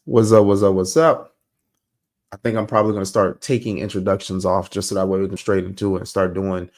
What's up? What's up? What's up? I think I'm probably going to start taking introductions off just so that way we can straight into it and start going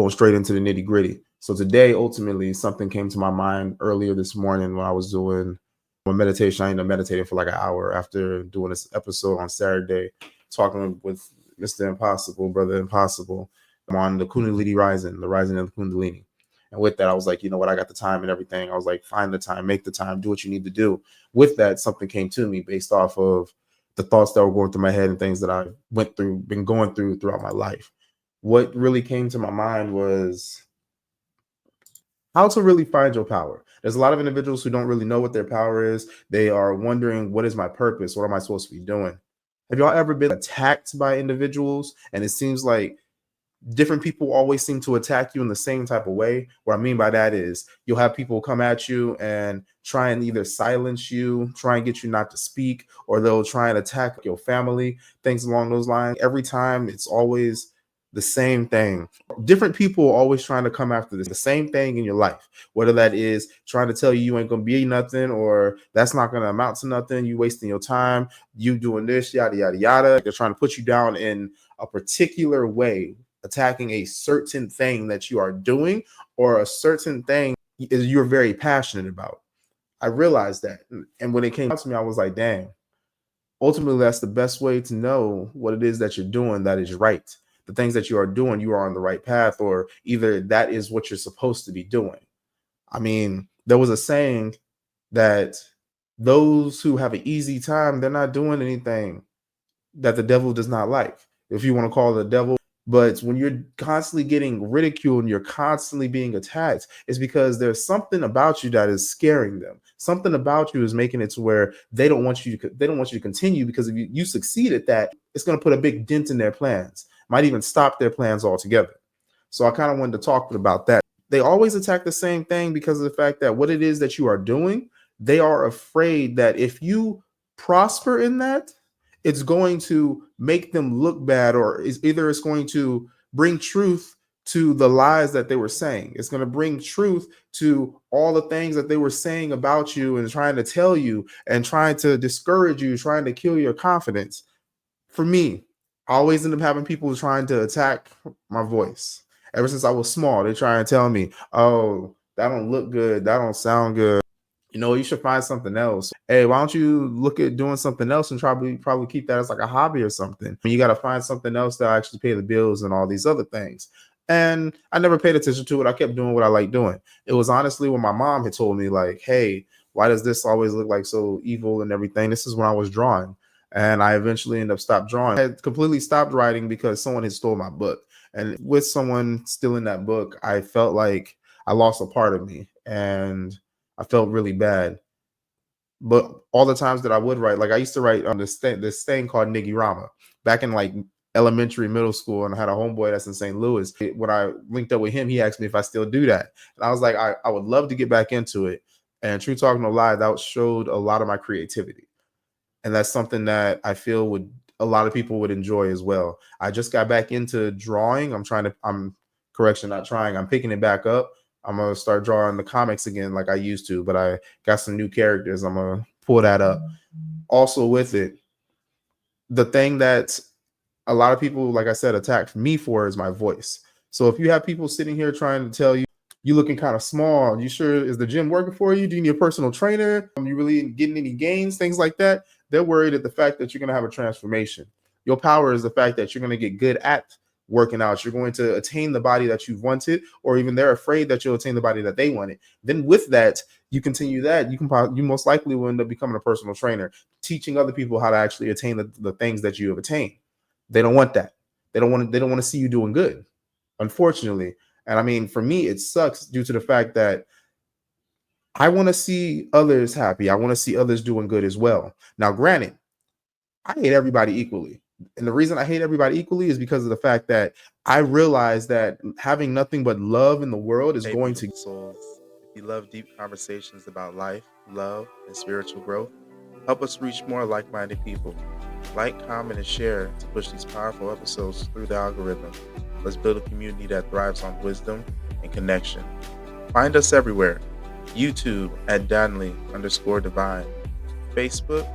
straight into the nitty gritty. So today, ultimately, something came to my mind earlier this morning when I was doing a meditation. I ended up meditating for like an hour after doing this episode on Saturday, talking with Mr. Impossible, Brother Impossible, on the Kundalini Rising, the rising of the Kundalini. And with that, I was like, you know what? I got the time and everything. I was like, find the time, make the time, do what you need to do. With that, something came to me based off of the thoughts that were going through my head and things that I been going through throughout my life. What really came to my mind was how to really find your power. There's a lot of individuals who don't really know what their power is. They are wondering, what is my purpose? What am I supposed to be doing? Have y'all ever been attacked by individuals? And it seems like different people always seem to attack you in the same type of way. What I mean by that is you'll have people come at you and try and either silence you, try and get you not to speak, or they'll try and attack your family, things along those lines. Every time it's always the same thing. Different people are always trying to come after the same thing in your life, whether that is trying to tell you ain't gonna be nothing, or that's not gonna amount to nothing, you wasting your time, you doing this, yada yada yada. They're trying to put you down in a particular way, attacking a certain thing that you are doing or a certain thing you're very passionate about. I realized that. And when it came out to me, I was like, dang, ultimately, that's the best way to know what it is that you're doing that is right. The things that you are doing, you are on the right path, or either that is what you're supposed to be doing. I mean, there was a saying that those who have an easy time, they're not doing anything that the devil does not like, if you want to call it the devil. But when you're constantly getting ridiculed and you're constantly being attacked, it's because there's something about you that is scaring them. Something about you is making it to where they don't want you to continue, because if you succeed at that, it's going to put a big dent in their plans. Might even stop their plans altogether. So I kind of wanted to talk about that. They always attack the same thing because of the fact that what it is that you are doing, they are afraid that if you prosper in that, it's going to make them look bad, or it's going to bring truth to the lies that they were saying. It's going to bring truth to all the things that they were saying about you and trying to tell you and trying to discourage you, trying to kill your confidence. For me, I always end up having people trying to attack my voice. Ever since I was small, they try and tell me, oh, that don't look good, that don't sound good, you should find something else. Hey, why don't you look at doing something else and probably keep that as like a hobby or something? You got to find something else that actually pay the bills and all these other things. And I never paid attention to it. I kept doing what I like doing. It was honestly when my mom had told me, like, hey, why does this always look like so evil and everything? This is when I was drawing. And I eventually ended up stopped drawing. I had completely stopped writing because someone had stole my book. And with someone stealing that book, I felt like I lost a part of me. And I felt really bad. But all the times that I would write, like I used to write on this thing called Niggy Rama back in like elementary, middle school, and I had a homeboy that's in St. Louis. When I linked up with him, he asked me if I still do that. And I was like, I would love to get back into it. And true talk, no lie, that showed a lot of my creativity. And that's something that I feel a lot of people would enjoy as well. I just got back into drawing. I'm not trying. I'm picking it back up. I'm going to start drawing the comics again like I used to, but I got some new characters. I'm going to pull that up. Also with it, the thing that a lot of people, like I said, attack me for is my voice. So if you have people sitting here trying to tell you, you looking kind of small, you sure is the gym working for you? Do you need a personal trainer? You really getting any gains? Things like that. They're worried at the fact that you're going to have a transformation. Your power is the fact that you're going to get good at working out. You're going to attain the body that you've wanted, or even they're afraid that you'll attain the body that they wanted. Then with that, you continue that, you most likely will end up becoming a personal trainer, teaching other people how to actually attain the things that you have attained. They don't want that. They don't want to see you doing good, unfortunately. And I mean, for me, it sucks due to the fact that I want to see others happy. I want to see others doing good as well. Now, granted, I hate everybody equally. And the reason I hate everybody equally is because of the fact that I realize that having nothing but love in the world is going to souls. If you love deep conversations about life, love, and spiritual growth, help us reach more like-minded people. Like, comment, and share to push these powerful episodes through the algorithm. Let's build a community that thrives on wisdom and connection. Find us everywhere. YouTube at Danli_Divine. Facebook,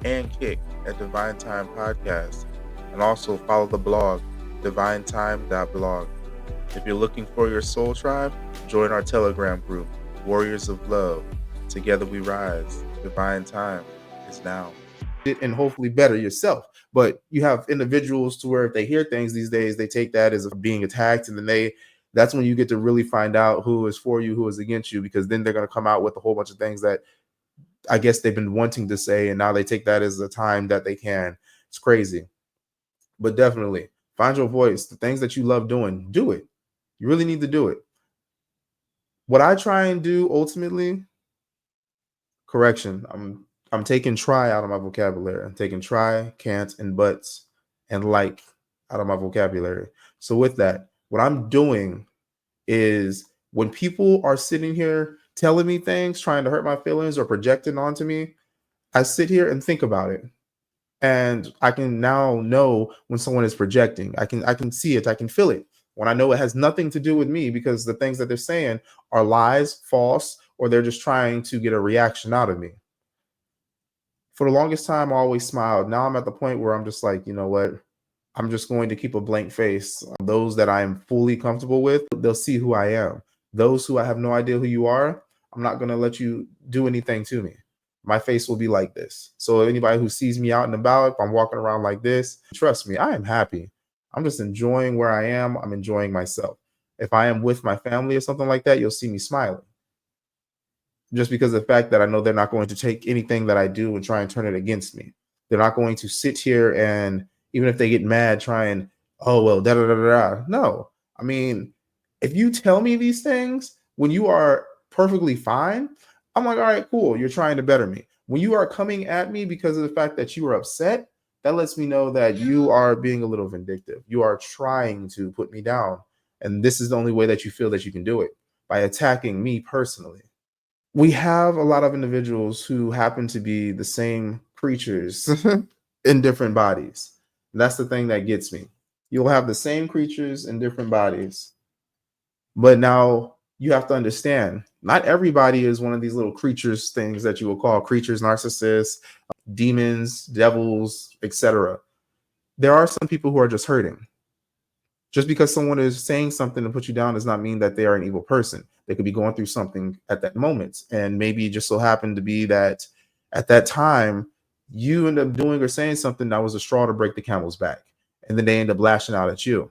and kick at Divine Time Podcast, and also follow the blog, divinetime.blog. If you're looking for your soul tribe, join our Telegram group, Warriors of Love. Together we rise. Divine Time is now. And hopefully better yourself. But you have individuals to where if they hear things these days, they take that as being attacked, and then that's when you get to really find out who is for you, who is against you, because then they're going to come out with a whole bunch of things that I guess they've been wanting to say, and now they take that as the time that they can. It's crazy. But definitely find your voice. The things that you love doing, do it. You really need to do it. What I try and do ultimately, correction, I'm taking try out of my vocabulary. I'm taking try, can't, and buts and like out of my vocabulary. So with that, what I'm doing is when people are sitting here telling me things, trying to hurt my feelings or projecting onto me, I sit here and think about it. And I can now know when someone is projecting. I can see it, I can feel it. When I know it has nothing to do with me because the things that they're saying are lies, false, or they're just trying to get a reaction out of me. For the longest time, I always smiled. Now I'm at the point where I'm just like, you know what? I'm just going to keep a blank face. Those that I am fully comfortable with, they'll see who I am. Those who I have no idea who you are, I'm not going to let you do anything to me. My face will be like this. So anybody who sees me out and about, if I'm walking around like this, trust me, I am happy. I'm just enjoying where I am. I'm enjoying myself. If I am with my family or something like that, you'll see me smiling, just because of the fact that I know they're not going to take anything that I do and try and turn it against me. They're not going to sit here and, even if they get mad, try and, oh, well, da da da da. No. I mean, if you tell me these things when you are perfectly fine, I'm like, all right, cool. You're trying to better me. When you are coming at me because of the fact that you are upset, that lets me know that you are being a little vindictive. You are trying to put me down. And this is the only way that you feel that you can do it, by attacking me personally. We have a lot of individuals who happen to be the same creatures in different bodies. And that's the thing that gets me. You'll have the same creatures in different bodies, but now you have to understand, not everybody is one of these little creatures, things that you will call creatures, narcissists, demons, devils, etc. There are some people who are just hurting. Just because someone is saying something to put you down does not mean that they are an evil person. They could be going through something at that moment. And maybe it just so happened to be that at that time, you end up doing or saying something that was a straw to break the camel's back. And then they end up lashing out at you.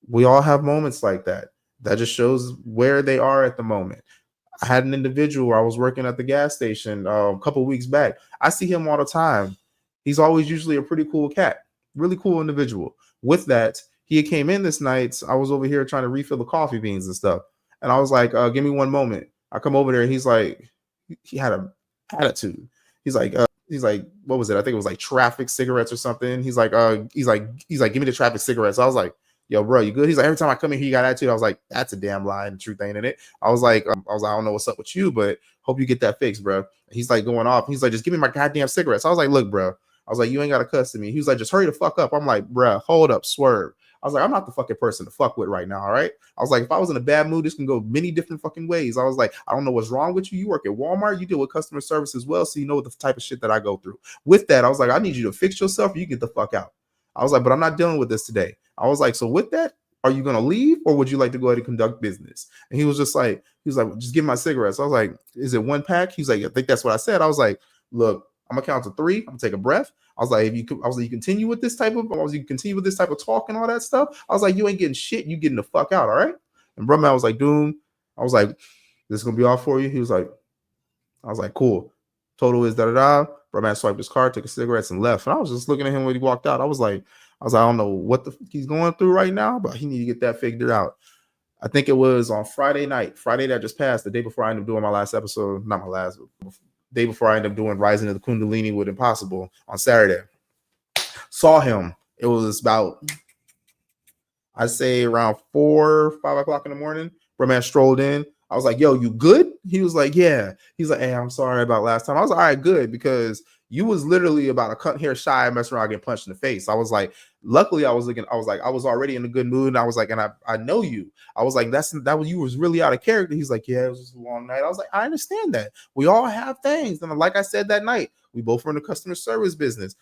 We all have moments like that. That just shows where they are at the moment. I had an individual, I was working at the gas station a couple of weeks back. I see him all the time. He's always usually a pretty cool cat, really cool individual. With that, he came in this night. I was over here trying to refill the coffee beans and stuff. And I was like, give me one moment. I come over there and he's like, he had an attitude. He's like, what was it? I think it was like traffic cigarettes or something. He's like, give me the traffic cigarettes. I was like, yo, bro, you good? He's like, every time I come in here, you got attitude. I was like, that's a damn lie, and the truth ain't in it. I don't know what's up with you, but hope you get that fixed, bro. He's like going off. He's like, just give me my goddamn cigarettes. I was like, look, bro. I was like, you ain't got to cuss to me. He was like, just hurry the fuck up. I'm like, bro, hold up, swerve. I was like, I'm not the fucking person to fuck with right now, all right? I was like, if I was in a bad mood, this can go many different fucking ways. I was like, I don't know what's wrong with you. You work at Walmart, you deal with customer service as well, so you know the type of shit that I go through. With that, I was like, I need you to fix yourself or you get the fuck out. I was like, but I'm not dealing with this today. I was like, so with that, are you going to leave or would you like to go ahead and conduct business? And he was like, just give me my cigarettes. I was like, is it one pack? He's like, I think that's what I said. I was like, look, I'm gonna count to 3. I'm gonna take a breath. I was like, you continue with this type of talk and all that stuff. I was like, you ain't getting shit. You getting the fuck out. All right. And bro, man was like, Doom. I was like, this is gonna be all for you. He was like, I was like, cool. Total is da da da. Bro, man swiped his card, took his cigarettes, and left. And I was just looking at him when he walked out. I was like, I don't know what the fuck he's going through right now, but he need to get that figured out. I think it was on Friday that just passed, the day before I ended up doing my last episode. Not my last, day before I ended up doing Rising of the Kundalini with Impossible on Saturday. Saw him. It was about, I'd say around 4, 5 o'clock in the morning. Bro, man strolled in. I was like, yo, you good? He was like, yeah. He's like, hey, I'm sorry about last time. I was like, all right, good, because you was literally about a cut hair shy and messing around getting punched in the face. I was like, luckily I was already in a good mood. And I was like, and I know you. I was like, you was really out of character. He's like, yeah, it was just a long night. I was like, I understand that. We all have things. And like I said that night, We both were in the customer service business.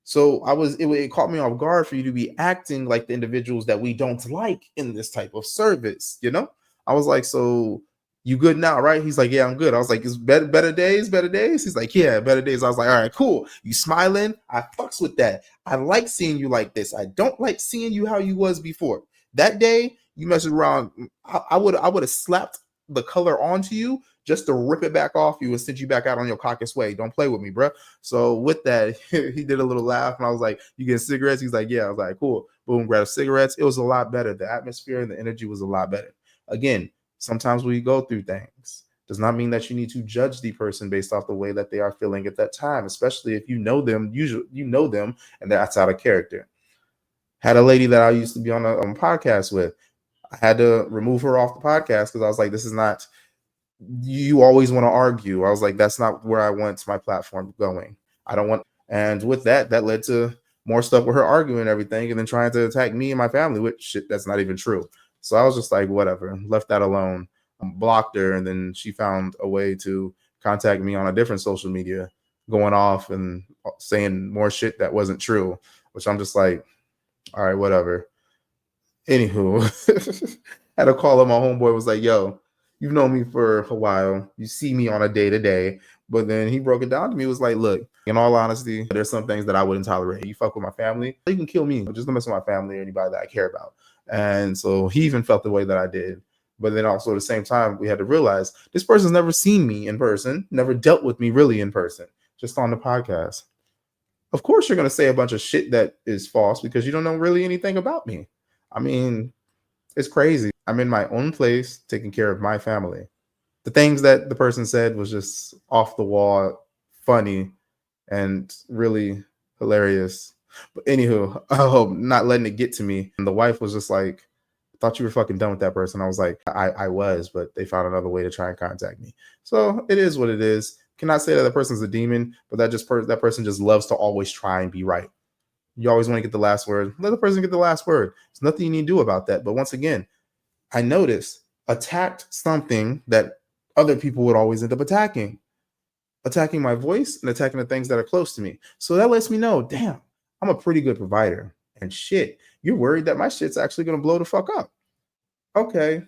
So it caught me off guard for you to be acting like the individuals that we don't like in this type of service, you know? I was like, so you good now, right? He's like, yeah, I'm good. I was like, is better days, better days? He's like, yeah, better days. I was like, all right, cool. You smiling? I fucks with that. I like seeing you like this. I don't like seeing you how you was before. That day, you messed around. I would have slapped the color onto you just to rip it back off you and send you back out on your caucus way. Don't play with me, bro. So with that, he did a little laugh, and I was like, "You getting cigarettes?" He's like, "Yeah." I was like, "Cool." Boom, grab cigarettes. It was a lot better. The atmosphere and the energy was a lot better. Again, sometimes we go through things does not mean that you need to judge the person based off the way that they are feeling at that time, especially if you know them. Usually, you know them, and that's out of character. Had a lady that I used to be on a podcast with. I had to remove her off the podcast because I was like, "This is not." You always want to argue. I was like, that's not where I want my platform going. I don't want. And with that led to more stuff with her arguing and everything, and then trying to attack me and my family, which shit, that's not even true. So I was just like, whatever, left that alone, blocked her, and then she found a way to contact me on a different social media, going off and saying more shit that wasn't true, which I'm just like, all right, whatever. Anywho, had a call up. My homeboy was like, yo, you've known me for a while. You see me on a day to day. But then he broke it down to me. It was like, look, in all honesty, there's some things that I wouldn't tolerate. You fuck with my family, you can kill me. Just don't mess with my family or anybody that I care about. And so he even felt the way that I did. But then also at the same time, we had to realize this person's never seen me in person, never dealt with me really in person, just on the podcast. Of course, you're going to say a bunch of shit that is false because you don't know really anything about me. I mean, it's crazy. I'm in my own place taking care of my family. The things that the person said was just off the wall, funny, and really hilarious. But anywho, not letting it get to me. And the wife was just like, I thought you were fucking done with that person. I was like, I was, but they found another way to try and contact me. So it is what it is. Cannot say that the person's a demon, but that person just loves to always try and be right. You always want to get the last word. Let the person get the last word. There's nothing you need to do about that. But once again, I noticed attacked something that other people would always end up attacking my voice and attacking the things that are close to me. So that lets me know, damn, I'm a pretty good provider. And shit, you're worried that my shit's actually going to blow the fuck up. Okay,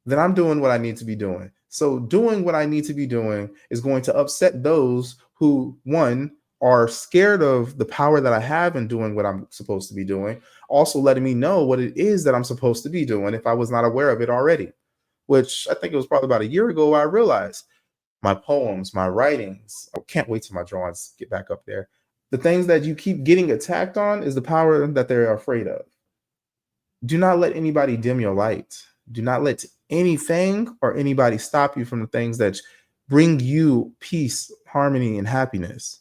then I'm doing what I need to be doing. So doing what I need to be doing is going to upset those who, one, are scared of the power that I have in doing what I'm supposed to be doing, also letting me know what it is that I'm supposed to be doing if I was not aware of it already, which I think it was probably about a year ago I realized my poems, my writings. I can't wait till my drawings get back up there. The things that you keep getting attacked on is the power that they're afraid of. Do not let anybody dim your light. Do not let anything or anybody stop you from the things that bring you peace, harmony, and happiness.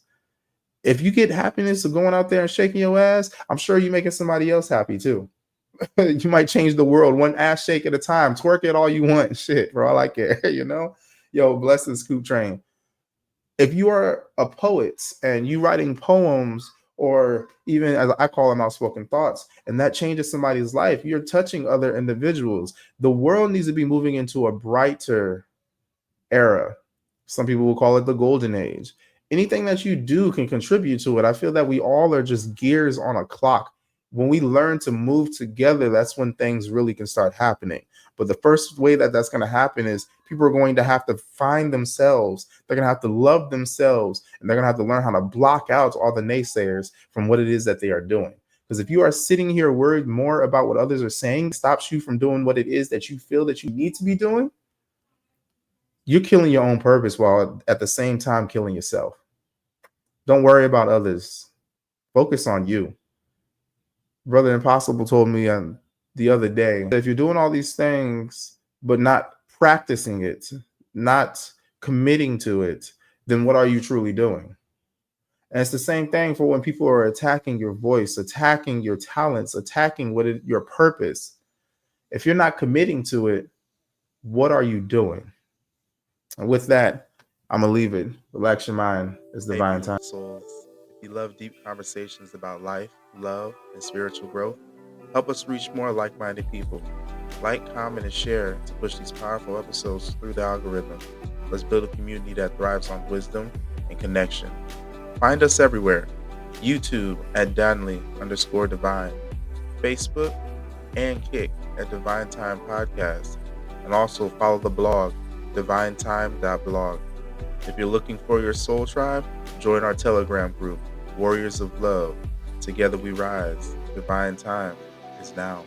If you get happiness of going out there and shaking your ass, I'm sure you're making somebody else happy too. You might change the world one ass shake at a time. Twerk it all you want. Shit, for all I care, you know? Yo, bless the scoop train. If you are a poet and you writing poems or even, as I call them, outspoken thoughts, and that changes somebody's life, you're touching other individuals. The world needs to be moving into a brighter era. Some people will call it the golden age. Anything that you do can contribute to it. I feel that we all are just gears on a clock. When we learn to move together, that's when things really can start happening. But the first way that that's going to happen is people are going to have to find themselves. They're going to have to love themselves, and they're going to have to learn how to block out all the naysayers from what it is that they are doing. Because if you are sitting here worried more about what others are saying, stops you from doing what it is that you feel that you need to be doing, you're killing your own purpose while at the same time killing yourself. Don't worry about others. Focus on you. Brother Impossible told me the other day that if you're doing all these things but not practicing it, not committing to it, then what are you truly doing? And it's the same thing for when people are attacking your voice, attacking your talents, attacking your purpose. If you're not committing to it, what are you doing? And with that, I'm going to leave it. Relax your mind. It's divine time. Souls. If you love deep conversations about life, love, and spiritual growth, help us reach more like-minded people. Like, comment, and share to push these powerful episodes through the algorithm. Let's build a community that thrives on wisdom and connection. Find us everywhere. YouTube at Danli_Divine, Facebook and Kick at Divine Time Podcast, and also follow the blog divinetime.blog. If you're looking for your soul tribe, join our Telegram group, Warriors of Love. Together we rise. Divine Time is now.